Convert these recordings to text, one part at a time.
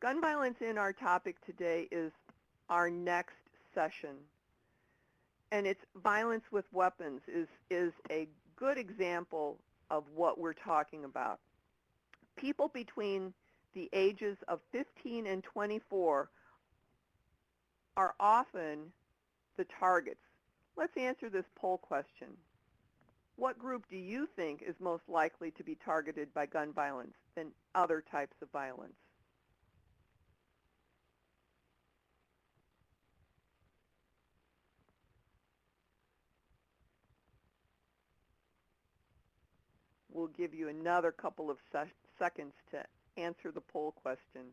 Gun violence in our topic today is our next session. And it's violence with weapons is a good example of what we're talking about. People between the ages of 15 and 24 are often the targets. Let's answer this poll question. What group do you think is most likely to be targeted by gun violence than other types of violence? We'll give you another couple of seconds to answer the poll question.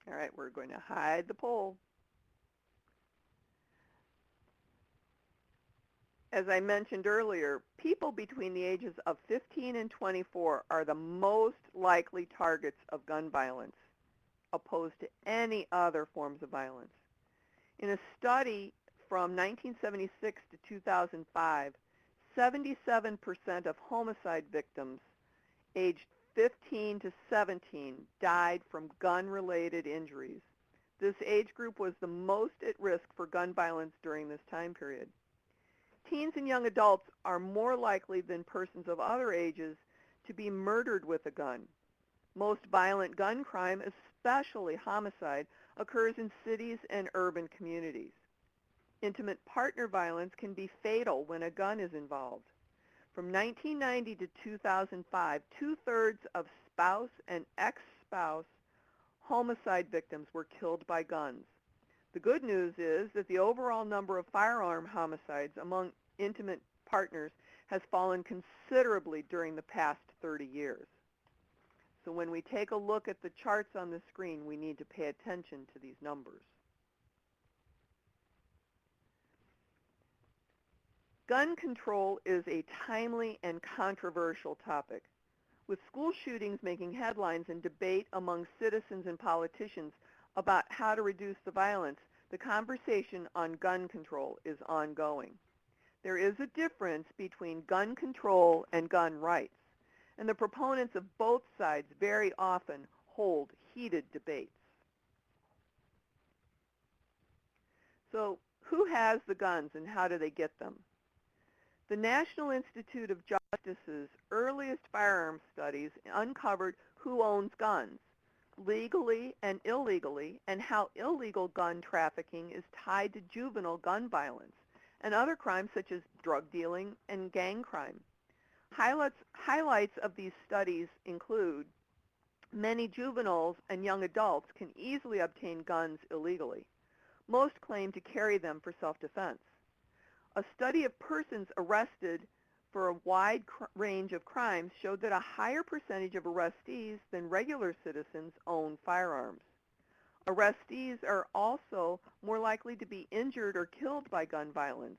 All right, we're going to hide the poll. As I mentioned earlier, people between the ages of 15 and 24 are the most likely targets of gun violence, opposed to any other forms of violence. In a study from 1976 to 2005, 77% of homicide victims aged 15 to 17 died from gun-related injuries. This age group was the most at risk for gun violence during this time period. Teens and young adults are more likely than persons of other ages to be murdered with a gun. Most violent gun crime, especially homicide, occurs in cities and urban communities. Intimate partner violence can be fatal when a gun is involved. From 1990 to 2005, two-thirds of spouse and ex-spouse homicide victims were killed by guns. The good news is that the overall number of firearm homicides among intimate partners has fallen considerably during the past 30 years. So when we take a look at the charts on the screen, we need to pay attention to these numbers. Gun control is a timely and controversial topic. With school shootings making headlines and debate among citizens and politicians about how to reduce the violence, the conversation on gun control is ongoing. There is a difference between gun control and gun rights, and the proponents of both sides very often hold heated debates. So, who has the guns and how do they get them? The National Institute of Justice's earliest firearms studies uncovered who owns guns, legally and illegally, and how illegal gun trafficking is tied to juvenile gun violence and other crimes such as drug dealing and gang crime. Highlights of these studies include many juveniles and young adults can easily obtain guns illegally. Most claim to carry them for self-defense. A study of persons arrested for a wide range of crimes showed that a higher percentage of arrestees than regular citizens own firearms. Arrestees are also more likely to be injured or killed by gun violence.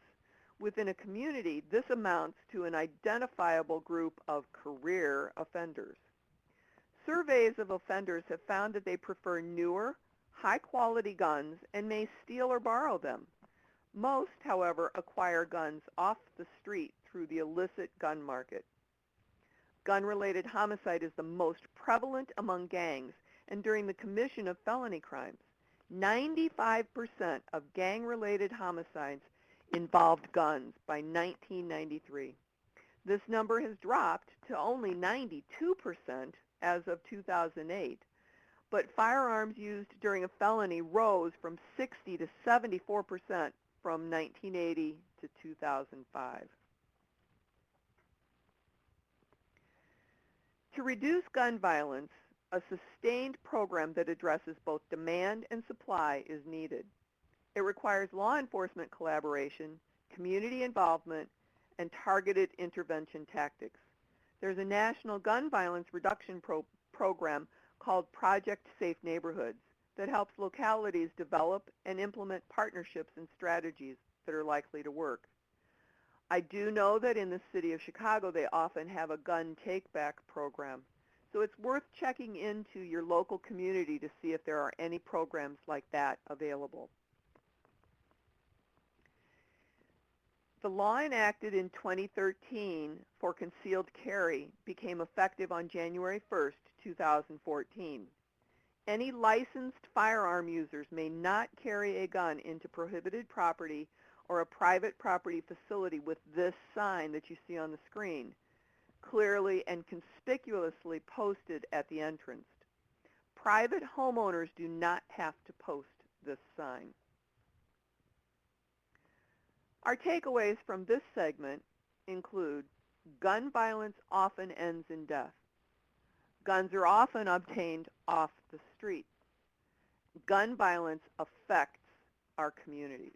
Within a community, this amounts to an identifiable group of career offenders. Surveys of offenders have found that they prefer newer, high-quality guns and may steal or borrow them. Most, however, acquire guns off the street through the illicit gun market. Gun-related homicide is the most prevalent among gangs and during the commission of felony crimes. 95% of gang-related homicides involved guns by 1993. This number has dropped to only 92% as of 2008, but firearms used during a felony rose from 60 to 74% from 1980 to 2005. To reduce gun violence, a sustained program that addresses both demand and supply is needed. It requires law enforcement collaboration, community involvement, and targeted intervention tactics. There's a national gun violence reduction program called Project Safe Neighborhoods that helps localities develop and implement partnerships and strategies that are likely to work. I do know that in the city of Chicago they often have a gun take-back program, so it's worth checking into your local community to see if there are any programs like that available. The law enacted in 2013 for concealed carry became effective on January 1st, 2014. Any licensed firearm users may not carry a gun into prohibited property or a private property facility with this sign that you see on the screen, clearly and conspicuously posted at the entrance. Private homeowners do not have to post this sign. Our takeaways from this segment include: gun violence often ends in death. Guns are often obtained off the street. Gun violence affects our communities.